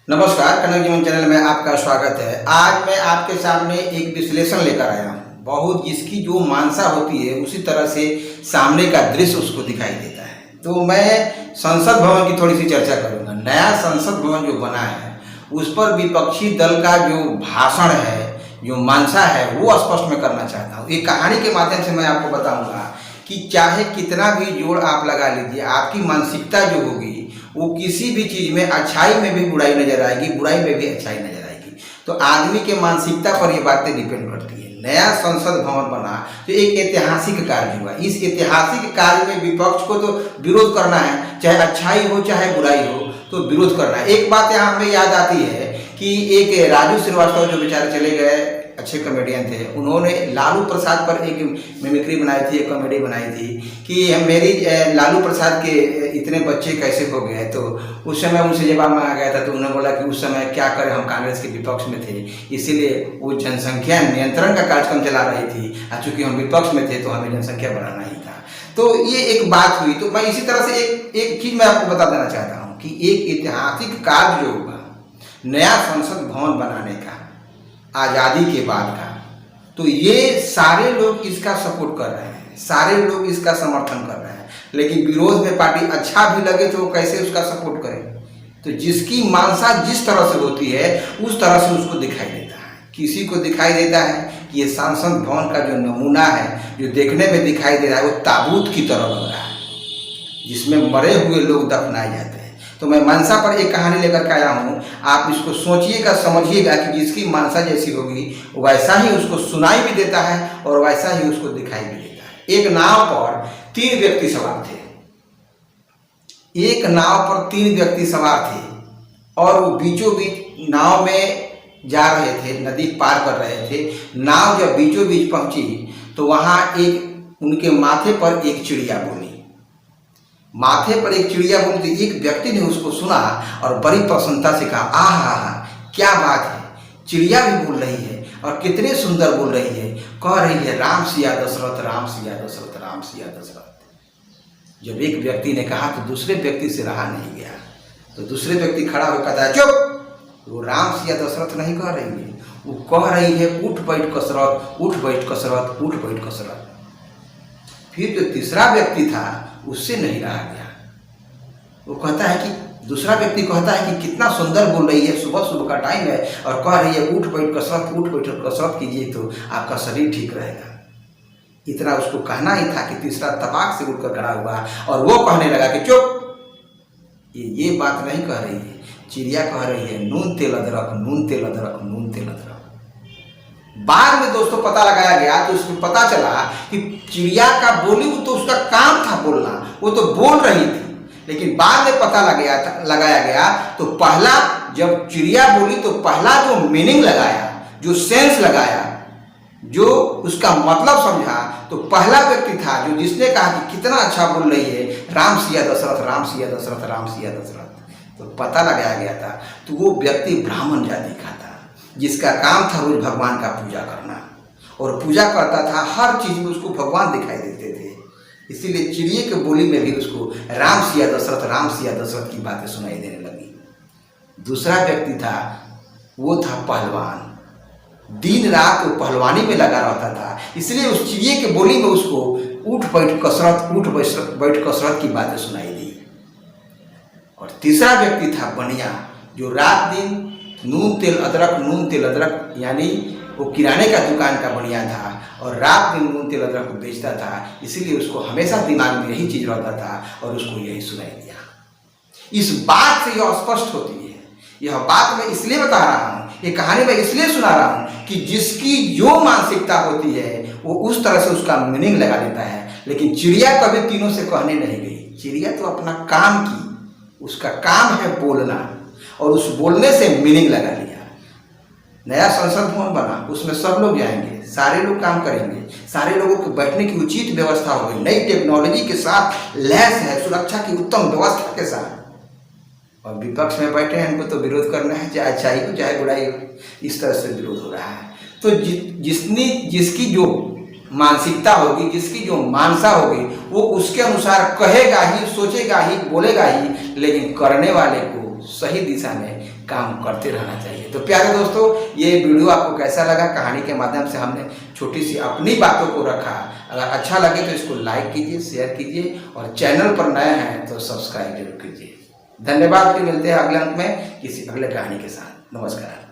नमस्कार, कनक जीवन चैनल में आपका स्वागत है। आज मैं आपके सामने एक विश्लेषण लेकर आया हूँ। बहुत जिसकी जो मानसा होती है उसी तरह से सामने का दृश्य उसको दिखाई देता है। तो मैं संसद भवन की थोड़ी सी चर्चा करूँगा। नया संसद भवन जो बना है उस पर विपक्षी दल का जो भाषण है, जो मानसा है, वो स्पष्ट मैं करना चाहता हूँ। एक कहानी के माध्यम से मैं आपको बताऊँगा कि चाहे कितना भी जोड़ आप लगा लीजिए, आपकी मानसिकता जो होगी वो किसी भी चीज़ में अच्छाई में भी बुराई नजर आएगी, बुराई में भी अच्छाई नजर आएगी। तो आदमी के मानसिकता पर ये बातें डिपेंड करती है। नया संसद भवन बना तो एक ऐतिहासिक कार्य हुआ। इस ऐतिहासिक कार्य में विपक्ष को तो विरोध करना है, चाहे अच्छाई हो चाहे बुराई हो, तो विरोध करना है। एक बात यहाँ हमें याद आती है कि एक राजू श्रीवास्तव जो बेचारे चले गए, अच्छे कॉमेडियन थे, उन्होंने लालू प्रसाद पर एक मिमिक्री बनाई थी, एक कॉमेडी बनाई थी कि मेरी लालू प्रसाद के इतने बच्चे कैसे हो गए। तो उस समय उनसे जवाब मांगा गया था तो उन्होंने बोला कि उस समय क्या करें, हम कांग्रेस के विपक्ष में थे, इसीलिए वो जनसंख्या नियंत्रण का कार्यक्रम चला रही थी, चूंकि हम विपक्ष में थे तो हमें जनसंख्या बढ़ाना ही था। तो ये एक बात हुई। तो मैं इसी तरह से एक चीज़ मैं आपको बता देना चाहता हूँ कि एक ऐतिहासिक कार्य जो होगा नया संसद भवन बनाने का, आज़ादी के बाद का, तो ये सारे लोग इसका सपोर्ट कर रहे हैं, सारे लोग इसका समर्थन कर रहे हैं। लेकिन विरोध में पार्टी अच्छा भी लगे तो वो कैसे उसका सपोर्ट करे। तो जिसकी मानसा जिस तरह से होती है उस तरह से उसको दिखाई देता है। किसी को दिखाई देता है कि ये संसद भवन का जो नमूना है, जो देखने में दिखाई दे रहा है, वो ताबूत की तरह लग रहा है जिसमें मरे हुए लोग दफनाए जाते हैं। तो मैं मानसा पर एक कहानी लेकर के आया हूँ। आप इसको सोचिएगा, समझिएगा कि जिसकी मानसा जैसी होगी वैसा ही उसको सुनाई भी देता है और वैसा ही उसको दिखाई भी देता है। एक नाव पर 3 व्यक्ति सवार थे। एक नाव पर 3 व्यक्ति सवार थे और वो बीचों बीच नाव में जा रहे थे, नदी पार कर रहे थे। नाव जब बीचों बीच पहुंची तो वहाँ एक उनके माथे पर एक चिड़िया बोली। माथे पर एक चिड़िया बोली। एक व्यक्ति ने उसको सुना और बड़ी प्रसन्नता से कहा, आहा क्या बात है, चिड़िया भी बोल रही है और कितने सुंदर बोल रही है। कह रही है राम सिया दशरथ, राम सिया दशरथ, राम सिया दशरथ। जब एक व्यक्ति ने कहा तो दूसरे व्यक्ति से रहा नहीं गया। तो दूसरे व्यक्ति खड़ा होकर कहता है, चुप, वो राम सिया दशरथ नहीं कह रही है, वो कह रही है उठ बैठ कसरत, उठ बैठ कसरत, उठ बैठ कसरत। फिर जो तीसरा व्यक्ति था उससे नहीं रहा गया। वो कहता है कि दूसरा व्यक्ति कहता है कि कितना सुंदर बोल रही है, सुबह सुबह का टाइम है और कह रही है उठ बैठ कसरत, उठ बैठ कसरत कीजिए तो आपका शरीर ठीक रहेगा। इतना उसको कहना ही था कि तीसरा तपाक से उठकर खड़ा हुआ और वो कहने लगा कि चुप, ये बात नहीं कह रही है, चिड़िया कह रही है नून तेल अदरक, नून तेल अदरक, नून तेल अदरक। बाद में दोस्तों पता लगाया गया तो उसमें पता चला कि चिड़िया का बोली वो तो उसका काम था बोलना, वो तो बोल रही थी। लेकिन बाद में पता लगाया गया तो पहला जब चिड़िया बोली तो पहला जो मीनिंग लगाया, जो सेंस लगाया, जो उसका मतलब समझा, तो पहला व्यक्ति था जो जिसने कहा कि कितना अच्छा बोल रही है, राम सिया दशरथ, राम सिया दशरथ, राम सिया दशरथ। तो पता लगाया गया था। तो वो व्यक्ति ब्राह्मण जाति का था जिसका काम था रोज भगवान का पूजा करना और पूजा करता था। हर चीज में उसको भगवान दिखाई देते थे, इसीलिए चिड़िए के बोली में भी उसको राम सिया दशरथ, राम सिया दशरथ की बातें सुनाई देने लगी। दूसरा व्यक्ति था, वो था पहलवान। दिन रात वो पहलवानी में लगा रहता था, इसलिए उस चिड़िए के बोली में उसको उठ बैठ कसरत, उठ बैठ कसरत की बातें सुनाई दी। और तीसरा व्यक्ति था बनिया, जो रात दिन नून तेल अदरक, नून तेल अदरक, यानी वो किराने का दुकान का बनिया था और रात दिन नून तेल अदरक बेचता था। इसीलिए उसको हमेशा दिमाग में यही चीज रहता था और उसको यही सुनाई दिया। इस बात से यह स्पष्ट होती है। यह बात मैं इसलिए बता रहा हूँ, ये कहानी मैं इसलिए सुना रहा हूँ कि जिसकी जो मानसिकता होती है वो उस तरह से उसका मीनिंग लगा देता है। लेकिन चिड़िया कभी तीनों से कहने नहीं गई। चिड़िया तो अपना काम की, उसका काम है बोलना और उस बोलने से मीनिंग लगा लिया। नया संसद भवन बना, उसमें सब लोग जाएंगे, सारे लोग काम करेंगे, सारे लोगों को बैठने की उचित व्यवस्था हो गई, नई टेक्नोलॉजी के साथ लैस है, सुरक्षा की उत्तम व्यवस्था के साथ। और विपक्ष में बैठे हैं, इनको तो विरोध करना है, चाहे अच्छाई हो चाहे बुराई हो, इस तरह से विरोध हो रहा है। तो जिसकी जो मानसिकता होगी, जिसकी जो मानसा होगी, वो उसके अनुसार कहेगा ही, सोचेगा ही, बोलेगा ही। लेकिन करने वाले को सही दिशा में काम करते रहना चाहिए। तो प्यारे दोस्तों, ये वीडियो आपको कैसा लगा? कहानी के माध्यम से हमने छोटी सी अपनी बातों को रखा। अगर अच्छा लगे तो इसको लाइक कीजिए, शेयर कीजिए और चैनल पर नए हैं तो सब्सक्राइब जरूर कीजिए। धन्यवाद। फिर मिलते हैं अगले अंक में किसी अगले कहानी के साथ। नमस्कार।